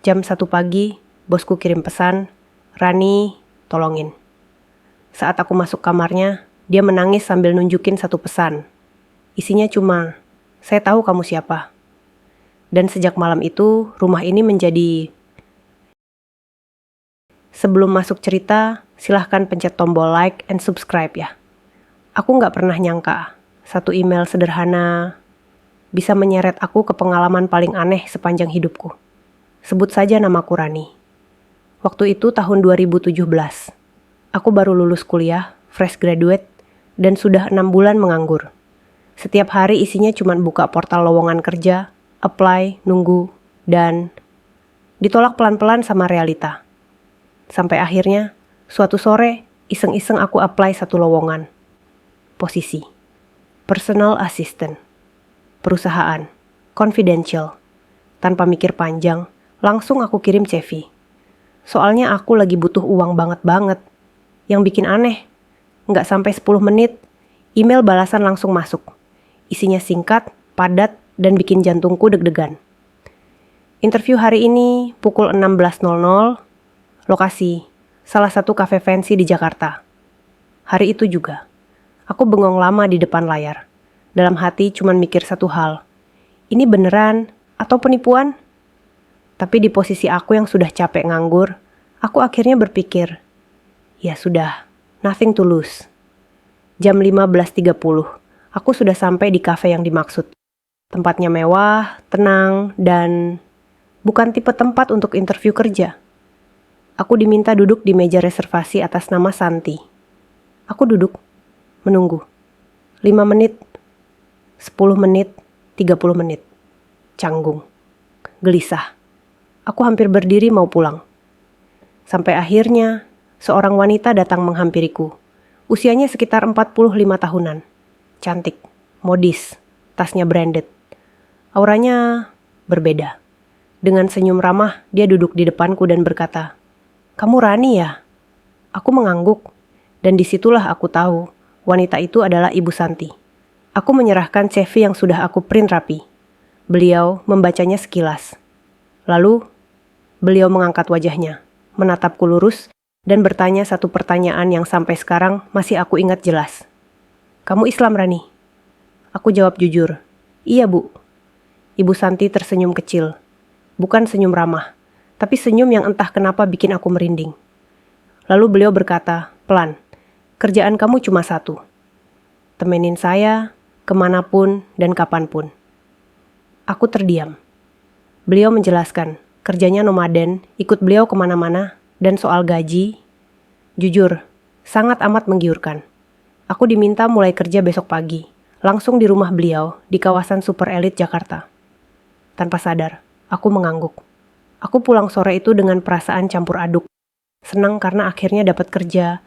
Jam 1 pagi, bosku kirim pesan, "Rani, tolongin." Saat aku masuk kamarnya, dia menangis sambil nunjukin satu pesan. Isinya cuma, "Saya tahu kamu siapa." Dan sejak malam itu, rumah ini menjadi... Sebelum masuk cerita, silahkan pencet tombol like and subscribe ya. Aku nggak pernah nyangka, satu email sederhana bisa menyeret aku ke pengalaman paling aneh sepanjang hidupku. Sebut saja namaku Rani. Waktu itu tahun 2017. Aku baru lulus kuliah, fresh graduate, dan sudah 6 bulan menganggur. Setiap hari isinya cuma buka portal lowongan kerja, apply, nunggu, dan ditolak pelan-pelan sama realita. Sampai akhirnya, suatu sore, iseng-iseng aku apply satu lowongan. Posisi personal assistant, perusahaan, confidential. Tanpa mikir panjang, langsung aku kirim CV. Soalnya aku lagi butuh uang banget. Yang bikin aneh, nggak sampai 10 menit, email balasan langsung masuk. Isinya singkat, padat, dan bikin jantungku deg-degan. Interview hari ini pukul 16.00, lokasi salah satu kafe fancy di Jakarta. Hari itu juga, aku bengong lama di depan layar. Dalam hati cuman mikir satu hal, ini beneran atau penipuan? Tapi di posisi aku yang sudah capek nganggur, aku akhirnya berpikir, ya sudah, nothing to lose. Jam 15.30, aku sudah sampai di kafe yang dimaksud. Tempatnya mewah, tenang, dan bukan tipe tempat untuk interview kerja. Aku diminta duduk di meja reservasi atas nama Santi. Aku duduk, menunggu. 5 menit, 10 menit, 30 menit. Canggung, gelisah. Aku hampir berdiri mau pulang. Sampai akhirnya, seorang wanita datang menghampiriku. Usianya sekitar 45 tahunan. Cantik, modis, tasnya branded. Auranya berbeda. Dengan senyum ramah, dia duduk di depanku dan berkata, "Kamu Rani ya?" Aku mengangguk, dan disitulah aku tahu wanita itu adalah Ibu Santi. Aku menyerahkan CV yang sudah aku print rapi. Beliau membacanya sekilas. Lalu, beliau mengangkat wajahnya, menatapku lurus, dan bertanya satu pertanyaan yang sampai sekarang masih aku ingat jelas. "Kamu Islam, Rani?" Aku jawab jujur, "Iya, Bu." Ibu Santi tersenyum kecil. Bukan senyum ramah, tapi senyum yang entah kenapa bikin aku merinding. Lalu beliau berkata, pelan, "Kerjaan kamu cuma satu. Temenin saya, kemanapun dan kapanpun." Aku terdiam. Beliau menjelaskan, kerjanya nomaden, ikut beliau kemana-mana, dan soal gaji, jujur, sangat amat menggiurkan. Aku diminta mulai kerja besok pagi, langsung di rumah beliau, di kawasan super elit Jakarta. Tanpa sadar, aku mengangguk. Aku pulang sore itu dengan perasaan campur aduk. Senang karena akhirnya dapat kerja,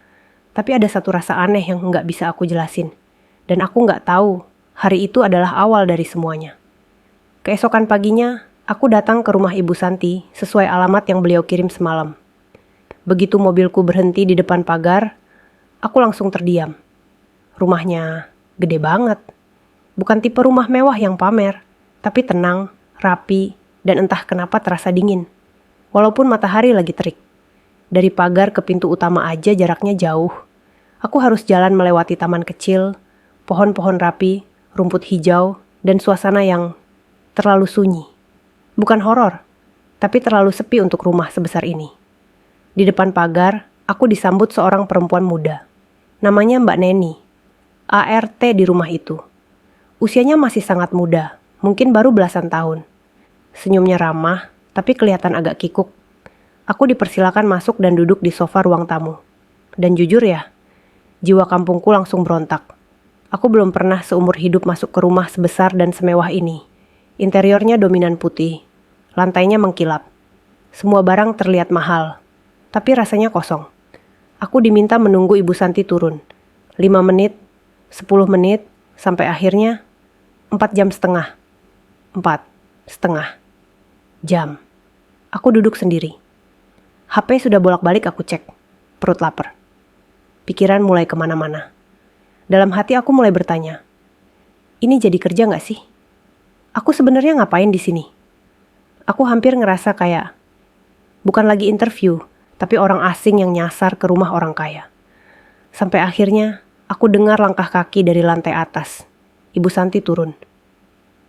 tapi ada satu rasa aneh yang nggak bisa aku jelasin. Dan aku nggak tahu, hari itu adalah awal dari semuanya. Keesokan paginya, aku datang ke rumah Ibu Santi sesuai alamat yang beliau kirim semalam. Begitu mobilku berhenti di depan pagar, aku langsung terdiam. Rumahnya gede banget. Bukan tipe rumah mewah yang pamer, tapi tenang, rapi, dan entah kenapa terasa dingin. Walaupun matahari lagi terik. Dari pagar ke pintu utama aja jaraknya jauh. Aku harus jalan melewati taman kecil, pohon-pohon rapi, rumput hijau, dan suasana yang terlalu sunyi. Bukan horor, tapi terlalu sepi untuk rumah sebesar ini. Di depan pagar, aku disambut seorang perempuan muda. Namanya Mbak Neni, ART di rumah itu. Usianya masih sangat muda, mungkin baru belasan tahun. Senyumnya ramah, tapi kelihatan agak kikuk. Aku dipersilakan masuk dan duduk di sofa ruang tamu. Dan jujur ya, jiwa kampungku langsung berontak. Aku belum pernah seumur hidup masuk ke rumah sebesar dan semewah ini. Interiornya dominan putih, lantainya mengkilap. Semua barang terlihat mahal, tapi rasanya kosong. Aku diminta menunggu Ibu Santi turun. 5 menit, 10 menit, sampai akhirnya 4,5 jam. 4,5 jam. Aku duduk sendiri. HP sudah bolak-balik aku cek. Perut lapar. Pikiran mulai kemana-mana. Dalam hati aku mulai bertanya, ini jadi kerja gak sih? Aku sebenarnya ngapain di sini? Aku hampir ngerasa kayak, Bukan lagi interview, tapi orang asing yang nyasar ke rumah orang kaya. Sampai akhirnya aku dengar langkah kaki dari lantai atas. Ibu Santi turun.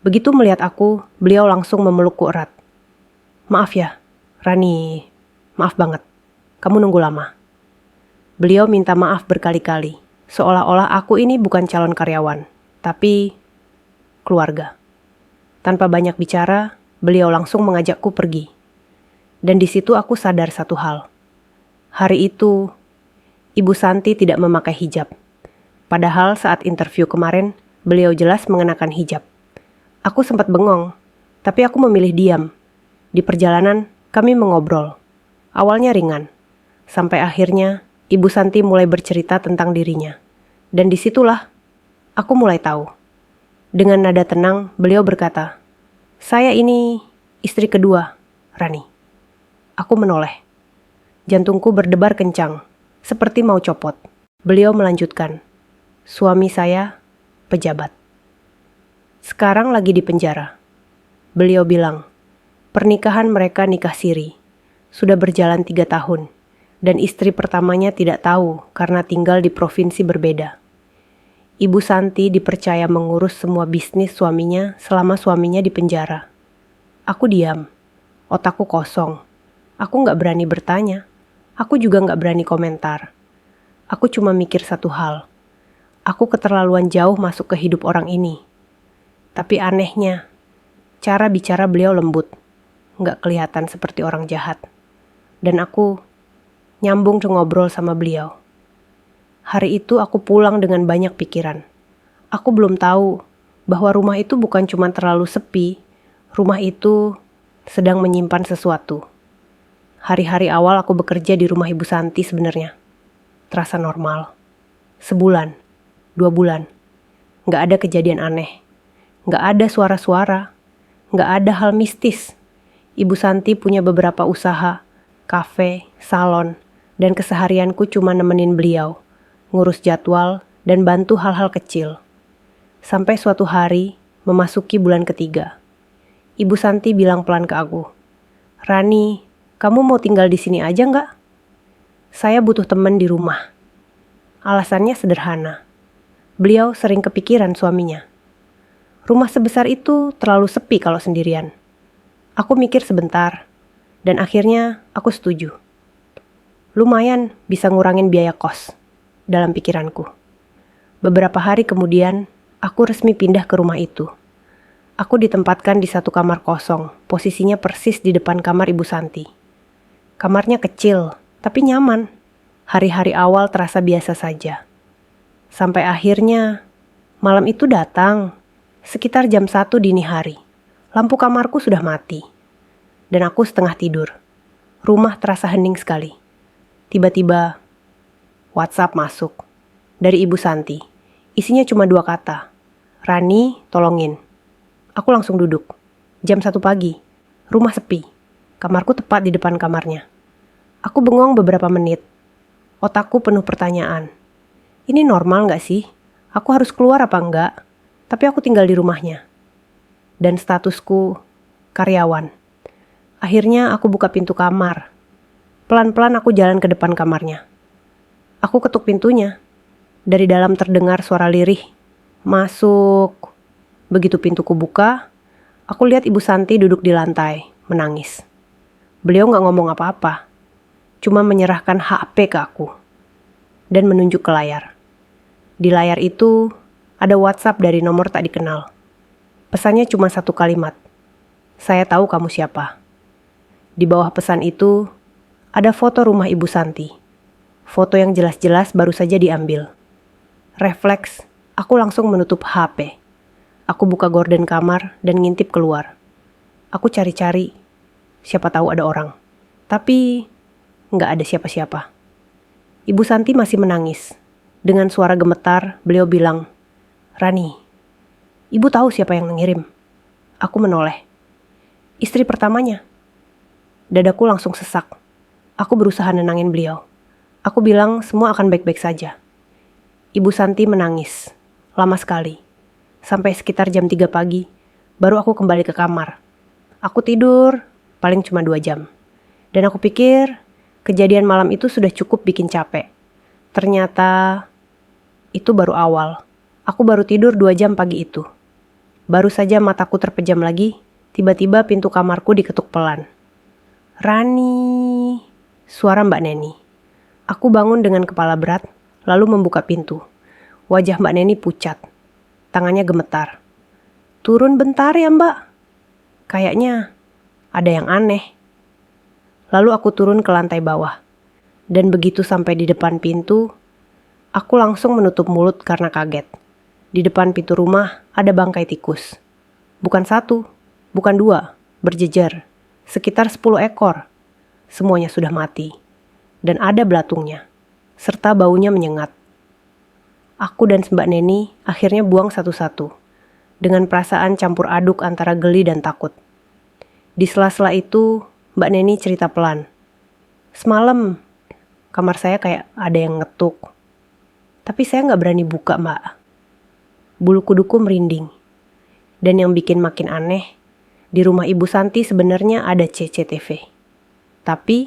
Begitu melihat aku, beliau langsung memelukku erat. Maaf ya, Rani, maaf banget. Kamu nunggu lama. Beliau minta maaf berkali-kali, seolah-olah aku ini bukan calon karyawan, tapi keluarga. Tanpa banyak bicara, beliau langsung mengajakku pergi. Dan di situ aku sadar satu hal. Hari itu, Ibu Santi tidak memakai hijab. Padahal saat interview kemarin, beliau jelas mengenakan hijab. Aku sempat bengong, tapi aku memilih diam. Di perjalanan, kami mengobrol. Awalnya ringan, sampai akhirnya Ibu Santi mulai bercerita tentang dirinya. Dan disitulah, aku mulai tahu. Dengan nada tenang, beliau berkata, "Saya ini istri kedua, Rani." Aku menoleh. Jantungku berdebar kencang, seperti mau copot. Beliau melanjutkan, "Suami saya, pejabat. Sekarang lagi di penjara." Beliau bilang, pernikahan mereka nikah siri. Sudah berjalan 3 tahun. Dan istri pertamanya tidak tahu karena tinggal di provinsi berbeda. Ibu Santi dipercaya mengurus semua bisnis suaminya selama suaminya di penjara. Aku diam. Otakku kosong. Aku gak berani bertanya. Aku juga gak berani komentar. Aku cuma mikir satu hal. Aku keterlaluan jauh masuk ke hidup orang ini. Tapi anehnya, cara bicara beliau lembut. Gak kelihatan seperti orang jahat. Dan aku nyambung ngobrol sama beliau. Hari itu aku pulang dengan banyak pikiran. Aku belum tahu bahwa rumah itu bukan cuma terlalu sepi. Rumah itu sedang menyimpan sesuatu. Hari-hari awal aku bekerja di rumah Ibu Santi sebenarnya terasa normal. Sebulan, 2 bulan, gak ada kejadian aneh. Gak ada suara-suara. Gak ada hal mistis. Ibu Santi punya beberapa usaha, kafe, salon, dan keseharianku cuma nemenin beliau, ngurus jadwal, dan bantu hal-hal kecil. Sampai suatu hari, memasuki bulan ketiga. Ibu Santi bilang pelan ke aku, "Rani, kamu mau tinggal di sini aja nggak? Saya butuh teman di rumah." Alasannya sederhana. Beliau sering kepikiran suaminya. Rumah sebesar itu terlalu sepi kalau sendirian. Aku mikir sebentar, dan akhirnya aku setuju. Lumayan bisa ngurangin biaya kos, dalam pikiranku. Beberapa hari kemudian, aku resmi pindah ke rumah itu. Aku ditempatkan di satu kamar kosong, posisinya persis di depan kamar Ibu Santi. Kamarnya kecil, tapi nyaman. Hari-hari awal terasa biasa saja. Sampai akhirnya, malam itu datang, sekitar jam 1 dini hari. Lampu kamarku sudah mati. Dan aku setengah tidur. Rumah terasa hening sekali. Tiba-tiba, WhatsApp masuk. Dari Ibu Santi. Isinya cuma 2 kata. "Rani, tolongin." Aku langsung duduk. Jam 1 pagi. Rumah sepi. Kamarku tepat di depan kamarnya. Aku bengong beberapa menit. Otakku penuh pertanyaan. Ini normal gak sih? Aku harus keluar apa enggak? Tapi aku tinggal di rumahnya. Dan statusku karyawan. Akhirnya aku buka pintu kamar. Pelan-pelan aku jalan ke depan kamarnya. Aku ketuk pintunya. Dari dalam terdengar suara lirih. "Masuk." Begitu pintuku buka, aku lihat Ibu Santi duduk di lantai, menangis. Beliau gak ngomong apa-apa. Cuma menyerahkan HP ke aku. Dan menunjuk ke layar. Di layar itu ada WhatsApp dari nomor tak dikenal. Pesannya cuma 1 kalimat. "Saya tahu kamu siapa." Di bawah pesan itu, ada foto rumah Ibu Santi. Foto yang jelas-jelas baru saja diambil. Refleks, aku langsung menutup HP. Aku buka gorden kamar dan ngintip keluar. Aku cari-cari, siapa tahu ada orang. Tapi, nggak ada siapa-siapa. Ibu Santi masih menangis. Dengan suara gemetar, beliau bilang, "Rani, Ibu tahu siapa yang mengirim?" Aku menoleh. "Istri pertamanya." Dadaku langsung sesak. Aku berusaha nenangin beliau. Aku bilang semua akan baik-baik saja. Ibu Santi menangis. Lama sekali. Sampai sekitar jam 3 pagi, baru aku kembali ke kamar. Aku tidur, paling cuma 2 jam. Dan aku pikir kejadian malam itu sudah cukup bikin capek. Ternyata itu baru awal. Aku baru tidur 2 jam pagi itu. Baru saja mataku terpejam lagi, tiba-tiba pintu kamarku diketuk pelan. "Rani," suara Mbak Neni. Aku bangun dengan kepala berat, lalu membuka pintu. Wajah Mbak Neni pucat. Tangannya gemetar. "Turun bentar ya, Mbak. Kayaknya ada yang aneh." Lalu aku turun ke lantai bawah. Dan begitu sampai di depan pintu, aku langsung menutup mulut karena kaget. Di depan pintu rumah ada bangkai tikus. Bukan 1, bukan 2, berjejer. Sekitar 10 ekor. Semuanya sudah mati. Dan ada belatungnya. Serta baunya menyengat. Aku dan Mbak Neni akhirnya buang satu-satu. Dengan perasaan campur aduk antara geli dan takut. Di sela-sela itu, Mbak Neni cerita pelan. "Semalam, kamar saya kayak ada yang ngetuk. Tapi saya nggak berani buka, Mbak." Bulu kuduku merinding. Dan yang bikin makin aneh, di rumah Ibu Santi sebenarnya ada CCTV. Tapi,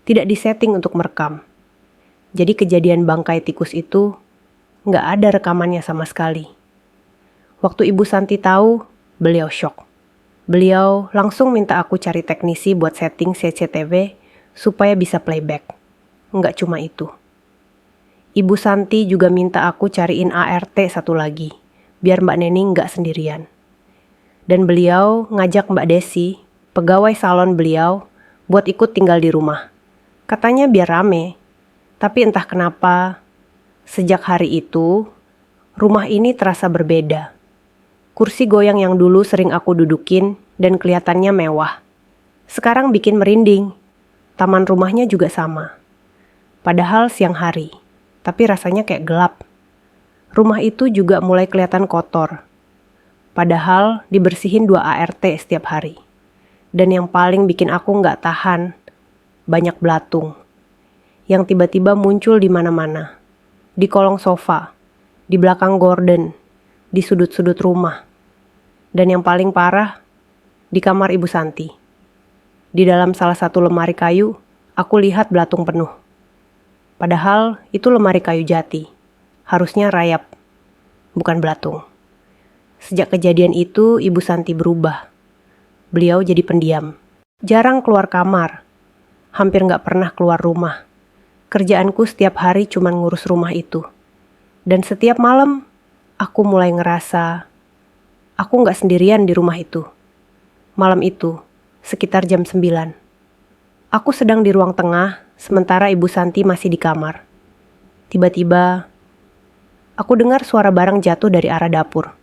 tidak disetting untuk merekam. Jadi kejadian bangkai tikus itu nggak ada rekamannya sama sekali. Waktu Ibu Santi tahu, beliau shock. Beliau langsung minta aku cari teknisi buat setting CCTV supaya bisa playback. Nggak cuma itu. Ibu Santi juga minta aku cariin ART satu lagi, biar Mbak Neni nggak sendirian. Dan beliau ngajak Mbak Desi, pegawai salon beliau, buat ikut tinggal di rumah. Katanya biar rame. Tapi entah kenapa, sejak hari itu, rumah ini terasa berbeda. Kursi goyang yang dulu sering aku dudukin dan kelihatannya mewah. Sekarang bikin merinding. Taman rumahnya juga sama. Padahal siang hari. Tapi rasanya kayak gelap. Rumah itu juga mulai kelihatan kotor. Padahal dibersihin 2 ART setiap hari. Dan yang paling bikin aku nggak tahan, banyak belatung. Yang tiba-tiba muncul di mana-mana. Di kolong sofa, di belakang gorden, di sudut-sudut rumah. Dan yang paling parah, di kamar Ibu Santi. Di dalam salah satu lemari kayu, aku lihat belatung penuh. Padahal itu lemari kayu jati. Harusnya rayap, bukan belatung. Sejak kejadian itu, Ibu Santi berubah. Beliau jadi pendiam. Jarang keluar kamar. Hampir nggak pernah keluar rumah. Kerjaanku setiap hari cuma ngurus rumah itu. Dan setiap malam, aku mulai ngerasa aku nggak sendirian di rumah itu. Malam itu, sekitar jam 9. Aku sedang di ruang tengah, sementara Ibu Santi masih di kamar. Tiba-tiba, aku dengar suara barang jatuh dari arah dapur.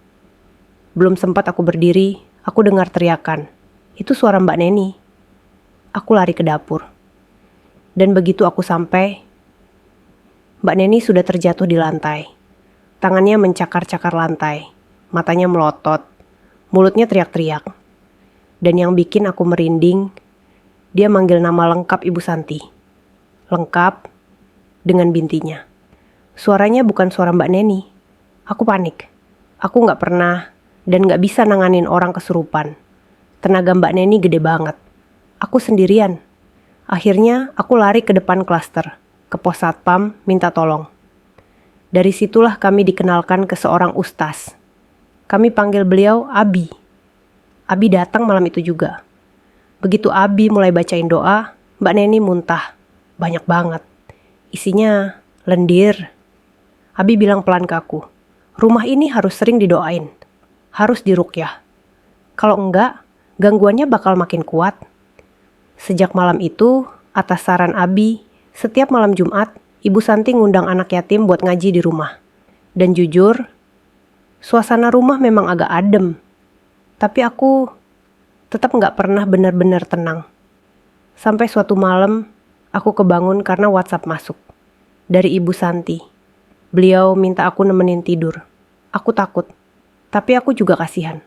Belum sempat aku berdiri, aku dengar teriakan. Itu suara Mbak Neni. Aku lari ke dapur. Dan begitu aku sampai, Mbak Neni sudah terjatuh di lantai. Tangannya mencakar-cakar lantai, matanya melotot, mulutnya teriak-teriak. Dan yang bikin aku merinding, dia manggil nama lengkap Ibu Santi. Lengkap dengan bintinya. Suaranya bukan suara Mbak Neni. Aku panik. Aku gak pernah dan gak bisa nanganin orang kesurupan. Tenaga Mbak Neni gede banget. Aku sendirian. Akhirnya aku lari ke depan klaster, ke pos satpam minta tolong. Dari situlah kami dikenalkan ke seorang ustaz. Kami panggil beliau Abi. Abi datang malam itu juga. Begitu Abi mulai bacain doa, Mbak Neni muntah. Banyak banget. Isinya lendir. Abi bilang pelan ke aku, rumah ini harus sering didoain. Harus diruqyah. Kalau enggak, gangguannya bakal makin kuat. Sejak malam itu, atas saran Abi, setiap malam Jumat, Ibu Santi ngundang anak yatim buat ngaji di rumah. Dan jujur, suasana rumah memang agak adem. Tapi aku tetap nggak pernah benar-benar tenang. Sampai suatu malam, aku kebangun karena WhatsApp masuk. Dari Ibu Santi. Beliau minta aku nemenin tidur. Aku takut, tapi aku juga kasihan.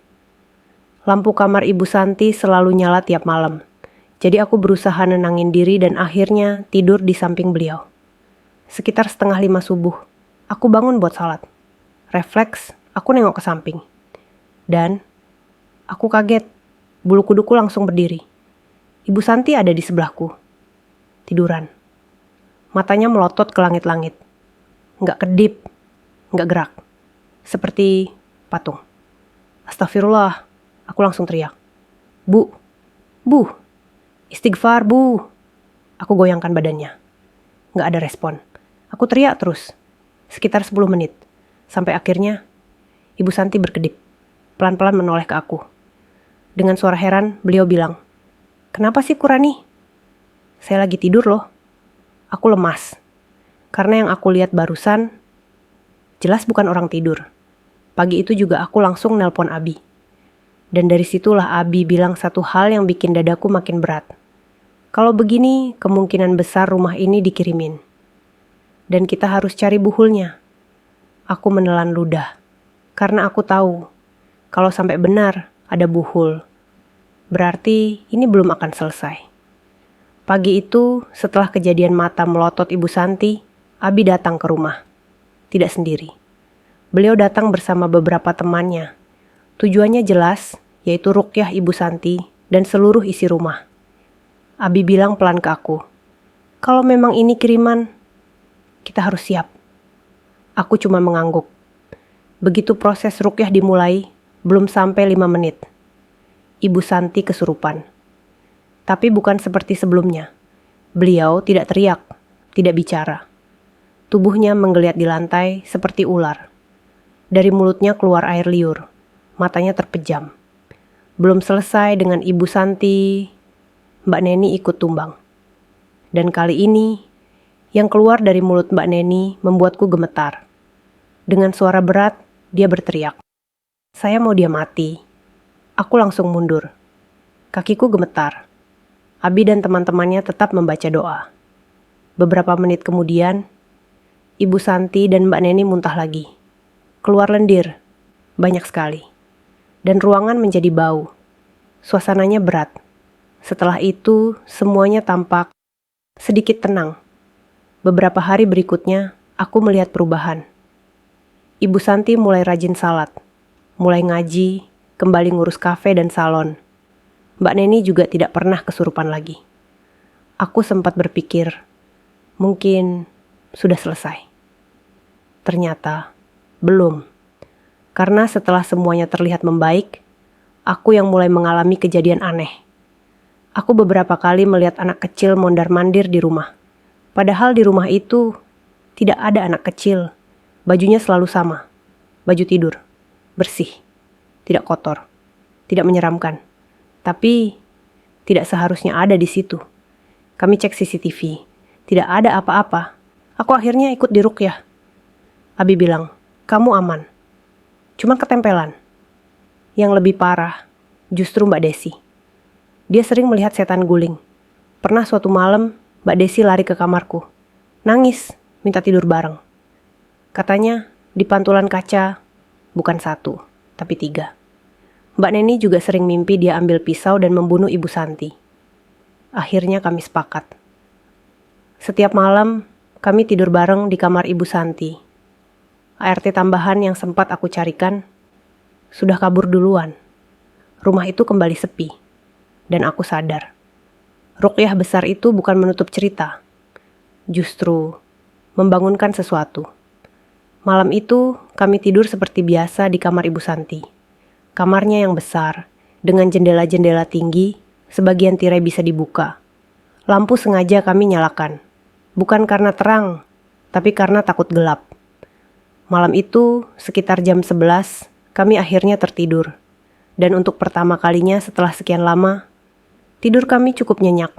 Lampu kamar Ibu Santi selalu nyala tiap malam. Jadi aku berusaha nenangin diri dan akhirnya tidur di samping beliau. Sekitar 4:30 subuh, aku bangun buat salat. Refleks, aku nengok ke samping. Dan aku kaget, bulu kuduku langsung berdiri. Ibu Santi ada di sebelahku. Tiduran. Matanya melotot ke langit-langit. Nggak kedip, nggak gerak. Seperti patung. Astagfirullah, aku langsung teriak. Bu, Bu, istighfar Bu. Aku goyangkan badannya. Nggak ada respon. Aku teriak terus. Sekitar 10 menit. Sampai akhirnya, Ibu Santi berkedip. Pelan-pelan menoleh ke aku. Dengan suara heran, beliau bilang, "Kenapa sih Kurani?" "Saya lagi tidur loh." Aku lemas. Karena yang aku lihat barusan, jelas bukan orang tidur. Pagi itu juga aku langsung nelpon Abi. Dan dari situlah Abi bilang satu hal yang bikin dadaku makin berat. Kalau begini, kemungkinan besar rumah ini dikirimin. Dan kita harus cari buhulnya. Aku menelan ludah. Karena aku tahu, kalau sampai benar ada buhul, berarti ini belum akan selesai. Pagi itu, setelah kejadian mata melotot Ibu Santi, Abi datang ke rumah. Tidak sendiri. Beliau datang bersama beberapa temannya. Tujuannya jelas, yaitu ruqyah Ibu Santi dan seluruh isi rumah. Abi bilang pelan ke aku, "Kalau memang ini kiriman, kita harus siap." Aku cuma mengangguk. Begitu proses ruqyah dimulai, belum sampai 5 menit. Ibu Santi kesurupan. Tapi bukan seperti sebelumnya. Beliau tidak teriak, tidak bicara. Tubuhnya menggeliat di lantai seperti ular. Dari mulutnya keluar air liur. Matanya terpejam. Belum selesai dengan Ibu Santi, Mbak Neni ikut tumbang. Dan kali ini, yang keluar dari mulut Mbak Neni membuatku gemetar. Dengan suara berat, dia berteriak, "Saya mau dia mati." Aku langsung mundur. Kakiku gemetar. Abi dan teman-temannya tetap membaca doa. Beberapa menit kemudian, Ibu Santi dan Mbak Neni muntah lagi. Keluar lendir, banyak sekali. Dan ruangan menjadi bau. Suasananya berat. Setelah itu, semuanya tampak sedikit tenang. Beberapa hari berikutnya, aku melihat perubahan. Ibu Santi mulai rajin salat, mulai ngaji, kembali ngurus kafe dan salon. Mbak Neni juga tidak pernah kesurupan lagi. Aku sempat berpikir, mungkin sudah selesai. Ternyata, belum. Karena setelah semuanya terlihat membaik, aku yang mulai mengalami kejadian aneh. Aku beberapa kali melihat anak kecil mondar-mandir di rumah. Padahal di rumah itu tidak ada anak kecil. Bajunya selalu sama. Baju tidur. Bersih. Tidak kotor. Tidak menyeramkan. Tapi tidak seharusnya ada di situ. Kami cek CCTV. Tidak ada apa-apa. Aku akhirnya ikut diruqyah. Abi bilang, "Kamu aman. Cuma ketempelan." Yang lebih parah, justru Mbak Desi. Dia sering melihat setan guling. Pernah suatu malam, Mbak Desi lari ke kamarku. Nangis, minta tidur bareng. Katanya, di pantulan kaca, bukan 1, tapi 3. Mbak Neni juga sering mimpi dia ambil pisau dan membunuh Ibu Santi. Akhirnya kami sepakat. Setiap malam, kami tidur bareng di kamar Ibu Santi. ART tambahan yang sempat aku carikan, sudah kabur duluan. Rumah itu kembali sepi, dan aku sadar. Ruqyah besar itu bukan menutup cerita, justru membangunkan sesuatu. Malam itu, kami tidur seperti biasa di kamar Ibu Santi. Kamarnya yang besar, dengan jendela-jendela tinggi, sebagian tirai bisa dibuka. Lampu sengaja kami nyalakan, bukan karena terang, tapi karena takut gelap. Malam itu, sekitar jam 11, kami akhirnya tertidur. Dan untuk pertama kalinya setelah sekian lama, tidur kami cukup nyenyak.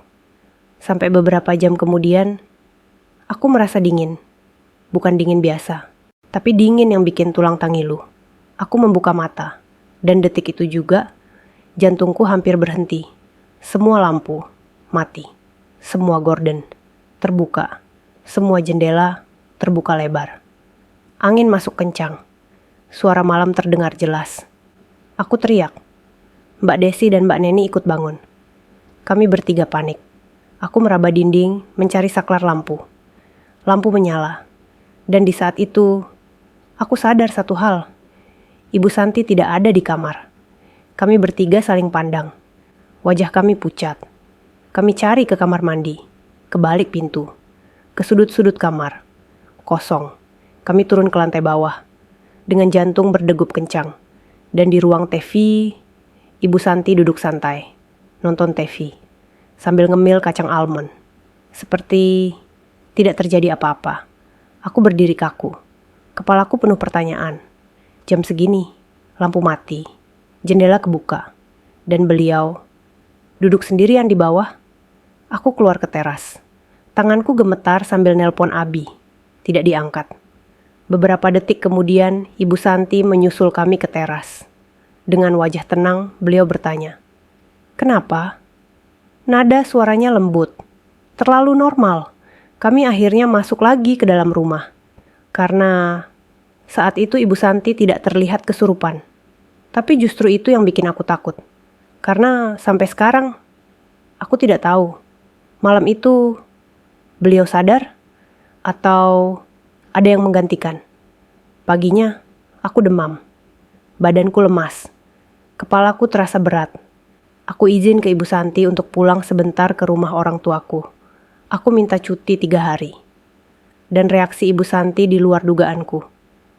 Sampai beberapa jam kemudian, aku merasa dingin. Bukan dingin biasa, tapi dingin yang bikin tulang tangilu. Aku membuka mata, dan detik itu juga, jantungku hampir berhenti. Semua lampu mati. Semua gorden terbuka. Semua jendela terbuka lebar. Angin masuk kencang. Suara malam terdengar jelas. Aku teriak. Mbak Desi dan Mbak Neni ikut bangun. Kami bertiga panik. Aku meraba dinding, mencari saklar lampu. Lampu menyala. Dan di saat itu, aku sadar satu hal. Ibu Santi tidak ada di kamar. Kami bertiga saling pandang. Wajah kami pucat. Kami cari ke kamar mandi, ke balik pintu, ke sudut-sudut kamar. Kosong. Kami turun ke lantai bawah, dengan jantung berdegup kencang. Dan di ruang TV, Ibu Santi duduk santai, nonton TV, sambil ngemil kacang almond. Seperti tidak terjadi apa-apa. Aku berdiri kaku. Kepalaku penuh pertanyaan. Jam segini, lampu mati, jendela kebuka, dan beliau duduk sendirian di bawah. Aku keluar ke teras. Tanganku gemetar sambil nelpon Abi. Tidak diangkat. Beberapa detik kemudian, Ibu Santi menyusul kami ke teras. Dengan wajah tenang, beliau bertanya, "Kenapa?" Nada suaranya lembut. Terlalu normal. Kami akhirnya masuk lagi ke dalam rumah. Karena saat itu Ibu Santi tidak terlihat kesurupan. Tapi justru itu yang bikin aku takut. Karena sampai sekarang, aku tidak tahu. Malam itu, beliau sadar? Atau ada yang menggantikan? Paginya, aku demam. Badanku lemas. Kepalaku terasa berat. Aku izin ke Ibu Santi untuk pulang sebentar ke rumah orang tuaku. Aku minta cuti 3 hari. Dan reaksi Ibu Santi di luar dugaanku.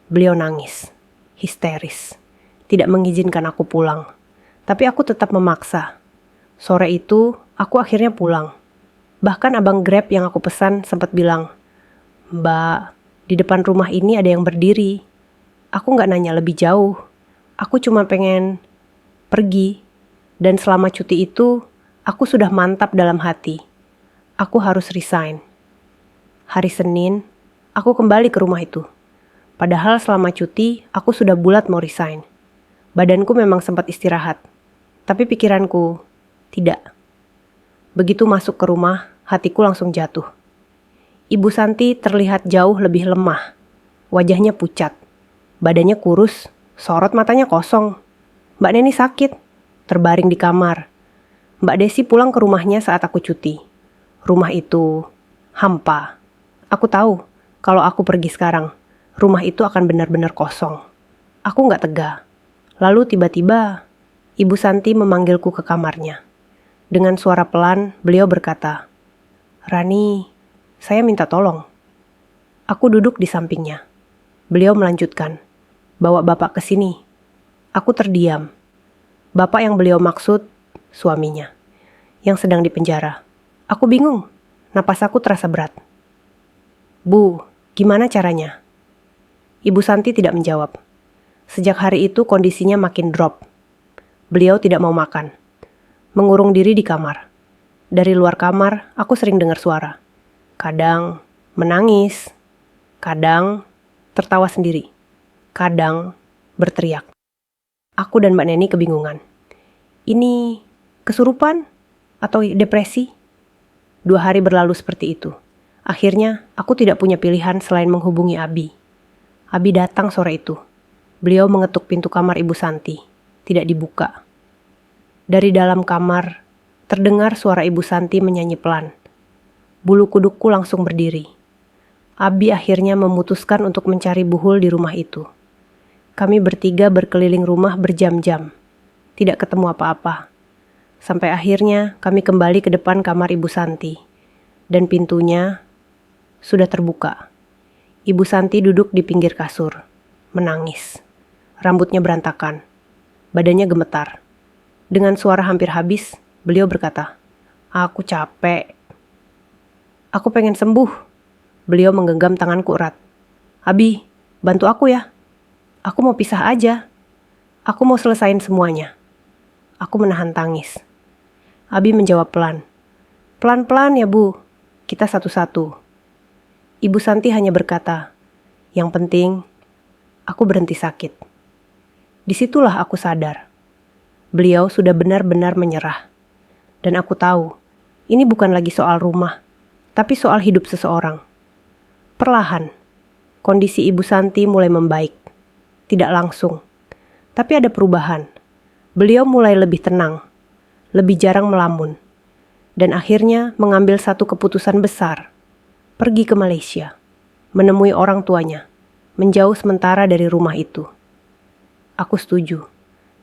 Beliau nangis, histeris, tidak mengizinkan aku pulang. Tapi aku tetap memaksa. Sore itu, aku akhirnya pulang. Bahkan abang Grab yang aku pesan sempat bilang, "Mbak, di depan rumah ini ada yang berdiri." Aku gak nanya lebih jauh. Aku cuma pengen pergi. Dan selama cuti itu, aku sudah mantap dalam hati. Aku harus resign. Hari Senin, aku kembali ke rumah itu. Padahal selama cuti, aku sudah bulat mau resign. Badanku memang sempat istirahat. Tapi pikiranku, tidak. Begitu masuk ke rumah, hatiku langsung jatuh. Ibu Santi terlihat jauh lebih lemah. Wajahnya pucat. Badannya kurus, sorot matanya kosong. Mbak Neni sakit, terbaring di kamar. Mbak Desi pulang ke rumahnya saat aku cuti. Rumah itu hampa. Aku tahu, kalau aku pergi sekarang, rumah itu akan benar-benar kosong. Aku gak tega. Lalu tiba-tiba, Ibu Santi memanggilku ke kamarnya. Dengan suara pelan, beliau berkata, "Rani, saya minta tolong." Aku duduk di sampingnya. Beliau melanjutkan, "Bawa bapak ke sini." Aku terdiam. Bapak yang beliau maksud, suaminya, yang sedang dipenjara. Aku bingung, napas aku terasa berat. "Bu, gimana caranya?" Ibu Santi tidak menjawab. Sejak hari itu kondisinya makin drop. Beliau tidak mau makan. Mengurung diri di kamar. Dari luar kamar, aku sering dengar suara. Kadang menangis, kadang tertawa sendiri, kadang berteriak. Aku dan Mbak Neni kebingungan. Ini kesurupan atau depresi? 2 hari berlalu seperti itu. Akhirnya, aku tidak punya pilihan selain menghubungi Abi. Abi datang sore itu. Beliau mengetuk pintu kamar Ibu Santi. Tidak dibuka. Dari dalam kamar, terdengar suara Ibu Santi menyanyi pelan. Bulu kudukku langsung berdiri. Abi akhirnya memutuskan untuk mencari Buhul di rumah itu. Kami bertiga berkeliling rumah berjam-jam. Tidak ketemu apa-apa. Sampai akhirnya kami kembali ke depan kamar Ibu Santi. Dan pintunya sudah terbuka. Ibu Santi duduk di pinggir kasur, menangis. Rambutnya berantakan. Badannya gemetar. Dengan suara hampir habis, beliau berkata, "Aku capek. Aku pengen sembuh." Beliau menggenggam tanganku erat. "Abi, bantu aku ya. Aku mau pisah aja. Aku mau selesain semuanya." Aku menahan tangis. Abi menjawab pelan. "Pelan-pelan ya Bu, kita satu-satu." Ibu Santi hanya berkata, "Yang penting, aku berhenti sakit." Disitulah aku sadar. Beliau sudah benar-benar menyerah. Dan aku tahu, ini bukan lagi soal rumah, tapi soal hidup seseorang. Perlahan, kondisi Ibu Santi mulai membaik. Tidak langsung, tapi ada perubahan. Beliau mulai lebih tenang, lebih jarang melamun, dan akhirnya mengambil satu keputusan besar. Pergi ke Malaysia, menemui orang tuanya, menjauh sementara dari rumah itu. Aku setuju.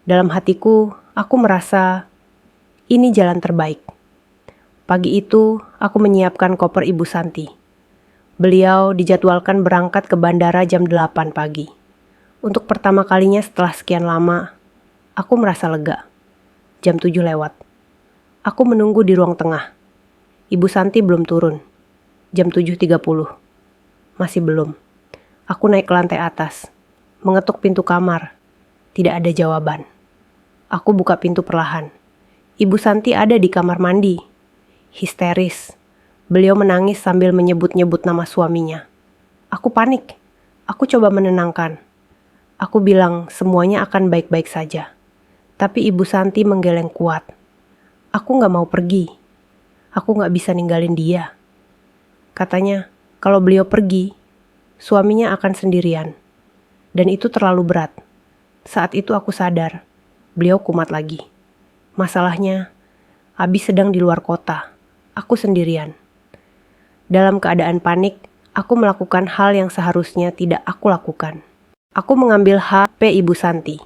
Dalam hatiku, aku merasa ini jalan terbaik. Pagi itu, aku menyiapkan koper Ibu Santi. Beliau dijadwalkan berangkat ke bandara jam 8 pagi. Untuk pertama kalinya setelah sekian lama, aku merasa lega. Jam 7 lewat. Aku menunggu di ruang tengah. Ibu Santi belum turun. Jam 7.30. Masih belum. Aku naik ke lantai atas. Mengetuk pintu kamar. Tidak ada jawaban. Aku buka pintu perlahan. Ibu Santi ada di kamar mandi. Histeris. Beliau menangis sambil menyebut-nyebut nama suaminya. Aku panik. Aku coba menenangkan. Aku bilang semuanya akan baik-baik saja. Tapi Ibu Santi menggeleng kuat. Aku gak mau pergi. Aku gak bisa ninggalin dia. Katanya, kalau beliau pergi, suaminya akan sendirian. Dan itu terlalu berat. Saat itu aku sadar, beliau kumat lagi. Masalahnya, Abi sedang di luar kota. Aku sendirian. Dalam keadaan panik, aku melakukan hal yang seharusnya tidak aku lakukan. Aku mengambil HP Ibu Santi.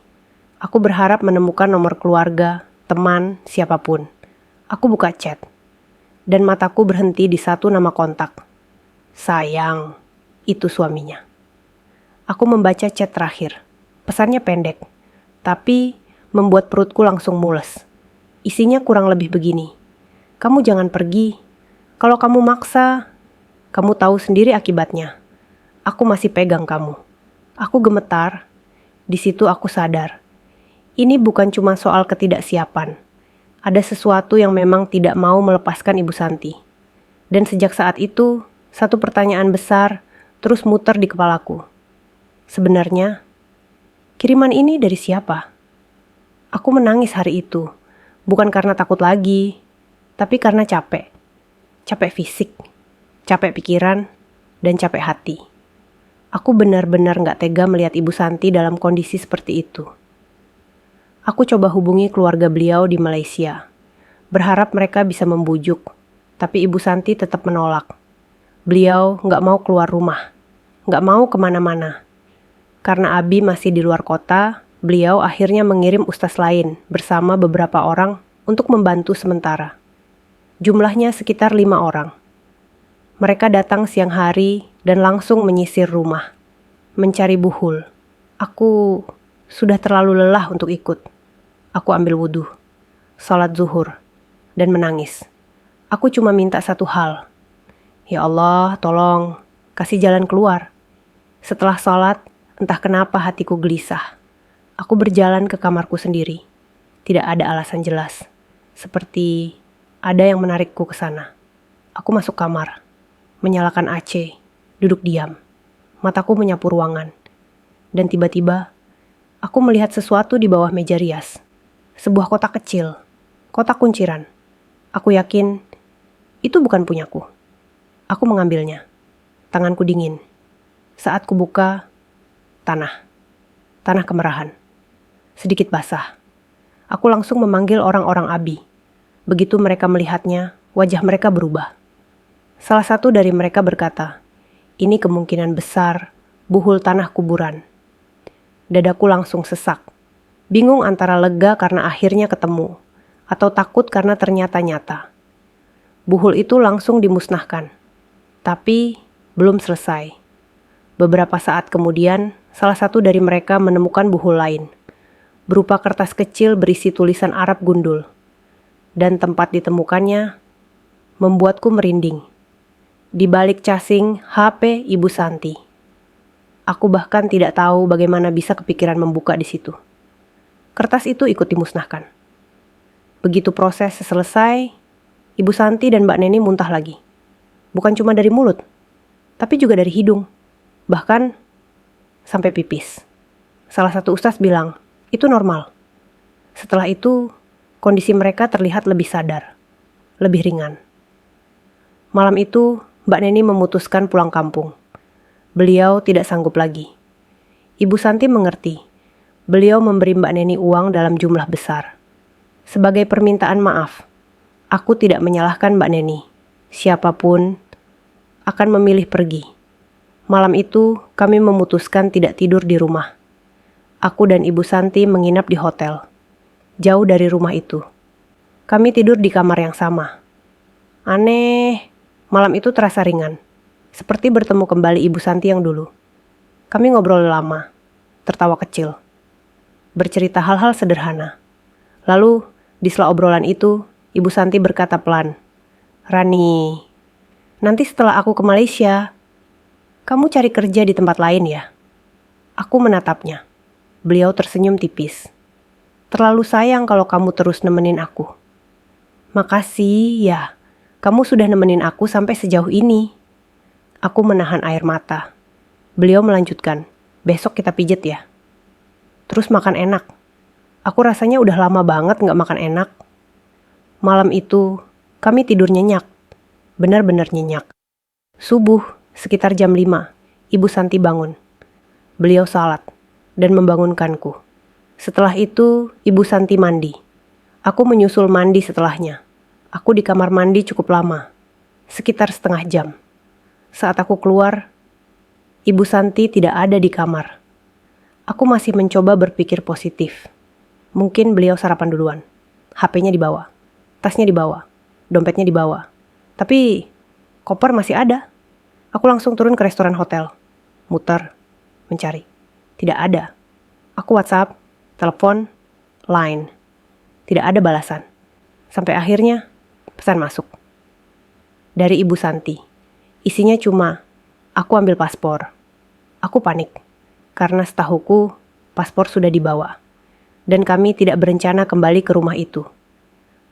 Aku berharap menemukan nomor keluarga, teman, siapapun. Aku buka chat. Dan mataku berhenti di satu nama kontak. Sayang, itu suaminya. Aku membaca chat terakhir. Pesannya pendek, tapi membuat perutku langsung mules. Isinya kurang lebih begini. Kamu jangan pergi. Kalau kamu maksa, kamu tahu sendiri akibatnya. Aku masih pegang kamu. Aku gemetar. Di situ aku sadar. Ini bukan cuma soal ketidaksiapan. Ada sesuatu yang memang tidak mau melepaskan Ibu Santi. Dan sejak saat itu, satu pertanyaan besar terus muter di kepalaku. Sebenarnya, kiriman ini dari siapa? Aku menangis hari itu, bukan karena takut lagi, tapi karena capek. Capek fisik, capek pikiran, dan capek hati. Aku benar-benar gak tega melihat Ibu Santi dalam kondisi seperti itu. Aku coba hubungi keluarga beliau di Malaysia. Berharap mereka bisa membujuk, tapi Ibu Santi tetap menolak. Beliau gak mau keluar rumah, gak mau kemana-mana. Karena Abi masih di luar kota, beliau akhirnya mengirim ustaz lain bersama beberapa orang untuk membantu sementara. Jumlahnya sekitar 5 orang. Mereka datang siang hari dan langsung menyisir rumah, mencari buhul. Aku sudah terlalu lelah untuk ikut. Aku ambil wudhu, sholat zuhur, dan menangis. Aku cuma minta satu hal. Ya Allah, tolong, kasih jalan keluar. Setelah sholat, entah kenapa hatiku gelisah. Aku berjalan ke kamarku sendiri. Tidak ada alasan jelas. Seperti ada yang menarikku ke sana. Aku masuk kamar, menyalakan AC, duduk diam. Mataku menyapu ruangan. Dan tiba-tiba, aku melihat sesuatu di bawah meja rias. Sebuah kotak kecil, kotak kunciran. Aku yakin itu bukan punyaku. Aku mengambilnya. Tanganku dingin. Saat kubuka, tanah kemerahan. Sedikit basah. Aku langsung memanggil orang-orang Abi. Begitu mereka melihatnya, wajah mereka berubah. Salah satu dari mereka berkata, ini kemungkinan besar buhul tanah kuburan. Dadaku langsung sesak. Bingung antara lega karena akhirnya ketemu, atau takut karena ternyata nyata. Buhul itu langsung dimusnahkan. Tapi belum selesai. Beberapa saat kemudian, salah satu dari mereka menemukan buhul lain. Berupa kertas kecil berisi tulisan Arab gundul. Dan tempat ditemukannya membuatku merinding. Di balik casing HP Ibu Santi. Aku bahkan tidak tahu bagaimana bisa kepikiran membuka di situ. Kertas itu ikut dimusnahkan. Begitu proses selesai, Ibu Santi dan Mbak Neni muntah lagi. Bukan cuma dari mulut, tapi juga dari hidung. Bahkan sampai pipis. Salah satu ustaz bilang, itu normal. Setelah itu, kondisi mereka terlihat lebih sadar, lebih ringan. Malam itu, Mbak Neni memutuskan pulang kampung. Beliau tidak sanggup lagi. Ibu Santi mengerti. Beliau memberi Mbak Neni uang dalam jumlah besar. Sebagai permintaan maaf, aku tidak menyalahkan Mbak Neni. Siapapun akan memilih pergi. Malam itu, kami memutuskan tidak tidur di rumah. Aku dan Ibu Santi menginap di hotel, jauh dari rumah itu. Kami tidur di kamar yang sama. Aneh, malam itu terasa ringan. Seperti bertemu kembali Ibu Santi yang dulu. Kami ngobrol lama, tertawa kecil, bercerita hal-hal sederhana. Lalu, di sela obrolan itu, Ibu Santi berkata pelan, "Rani, nanti setelah aku ke Malaysia, kamu cari kerja di tempat lain ya?" Aku menatapnya. Beliau tersenyum tipis. "Terlalu sayang kalau kamu terus nemenin aku." "Makasih ya, kamu sudah nemenin aku sampai sejauh ini." Aku menahan air mata. Beliau melanjutkan, "Besok kita pijet ya. Terus makan enak." Aku rasanya udah lama banget gak makan enak. Malam itu, kami tidur nyenyak. Benar-benar nyenyak. Subuh, sekitar jam 5, Ibu Santi bangun. Beliau salat dan membangunkanku. Setelah itu, Ibu Santi mandi. Aku menyusul mandi setelahnya. Aku di kamar mandi cukup lama, sekitar setengah jam. Saat aku keluar, Ibu Santi tidak ada di kamar. Aku masih mencoba berpikir positif. Mungkin beliau sarapan duluan. HP-nya dibawa, tasnya dibawa, dompetnya dibawa. Tapi koper masih ada. Aku langsung turun ke restoran hotel. Muter, mencari. Tidak ada. Aku WhatsApp, telepon, Line. Tidak ada balasan. Sampai akhirnya pesan masuk. Dari Ibu Santi. Isinya cuma, "Aku ambil paspor." Aku panik, karena setahuku paspor sudah dibawa, dan kami tidak berencana kembali ke rumah itu.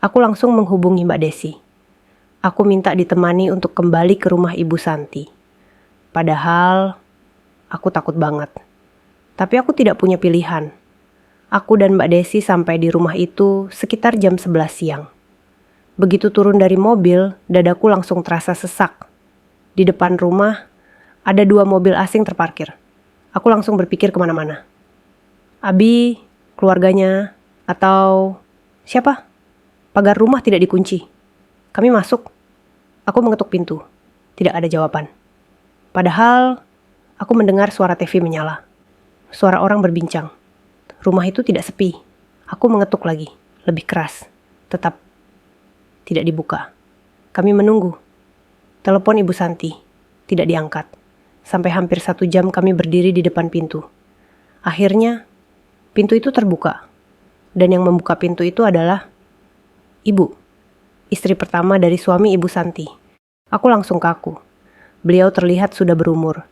Aku langsung menghubungi Mbak Desi. Aku minta ditemani untuk kembali ke rumah Ibu Santi. Padahal, aku takut banget. Tapi aku tidak punya pilihan. Aku dan Mbak Desi sampai di rumah itu sekitar jam 11 siang. Begitu turun dari mobil, dadaku langsung terasa sesak. Di depan rumah, ada 2 mobil asing terparkir. Aku langsung berpikir kemana-mana. Abi, keluarganya, atau siapa? Pagar rumah tidak dikunci. Kami masuk. Aku mengetuk pintu. Tidak ada jawaban. Padahal, aku mendengar suara TV menyala. Suara orang berbincang. Rumah itu tidak sepi. Aku mengetuk lagi, lebih keras. Tetap tidak dibuka. Kami menunggu. Telepon Ibu Santi. Tidak diangkat. Sampai hampir 1 jam kami berdiri di depan pintu. Akhirnya, pintu itu terbuka. Dan yang membuka pintu itu adalah Ibu, istri pertama dari suami Ibu Santi. Aku langsung kaku. Beliau terlihat sudah berumur.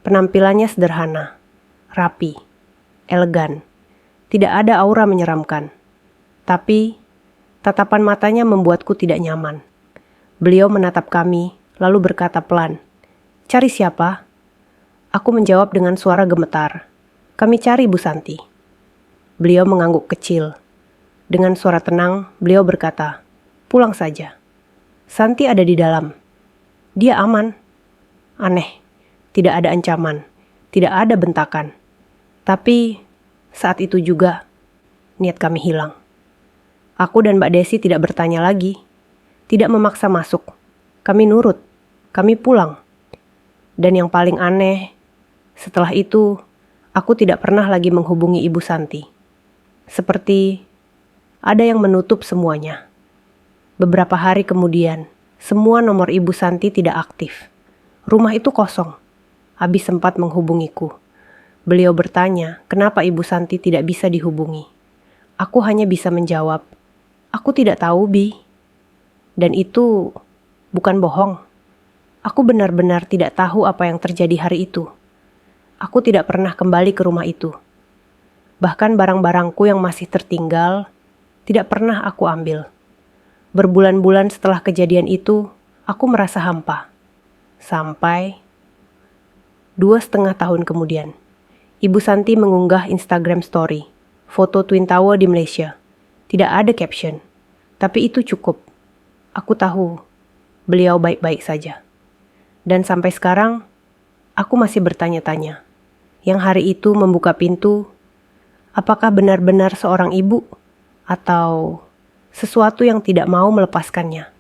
Penampilannya sederhana, rapi, elegan. Tidak ada aura menyeramkan. Tapi, tatapan matanya membuatku tidak nyaman. Beliau menatap kami, lalu berkata pelan, "Cari siapa?" Aku menjawab dengan suara gemetar, "Kami cari Bu Santi." Beliau mengangguk kecil. Dengan suara tenang, beliau berkata, "Pulang saja. Santi ada di dalam. Dia aman." Aneh, tidak ada ancaman, tidak ada bentakan. Tapi, saat itu juga, niat kami hilang. Aku dan Mbak Desi tidak bertanya lagi, tidak memaksa masuk. Kami nurut, kami pulang. Dan yang paling aneh, setelah itu, aku tidak pernah lagi menghubungi Ibu Santi. Seperti ada yang menutup semuanya. Beberapa hari kemudian, semua nomor Ibu Santi tidak aktif. Rumah itu kosong. Abi sempat menghubungiku. Beliau bertanya, kenapa Ibu Santi tidak bisa dihubungi. Aku hanya bisa menjawab, "Aku tidak tahu, Bi." Dan itu bukan bohong. Aku benar-benar tidak tahu apa yang terjadi hari itu. Aku tidak pernah kembali ke rumah itu. Bahkan barang-barangku yang masih tertinggal, tidak pernah aku ambil. Berbulan-bulan setelah kejadian itu, aku merasa hampa. Sampai 2,5 tahun kemudian, Ibu Santi mengunggah Instagram story, foto Twin Tower di Malaysia. Tidak ada caption, tapi itu cukup. Aku tahu, beliau baik-baik saja. Dan sampai sekarang, aku masih bertanya-tanya. Yang hari itu membuka pintu, apakah benar-benar seorang ibu? Atau sesuatu yang tidak mau melepaskannya?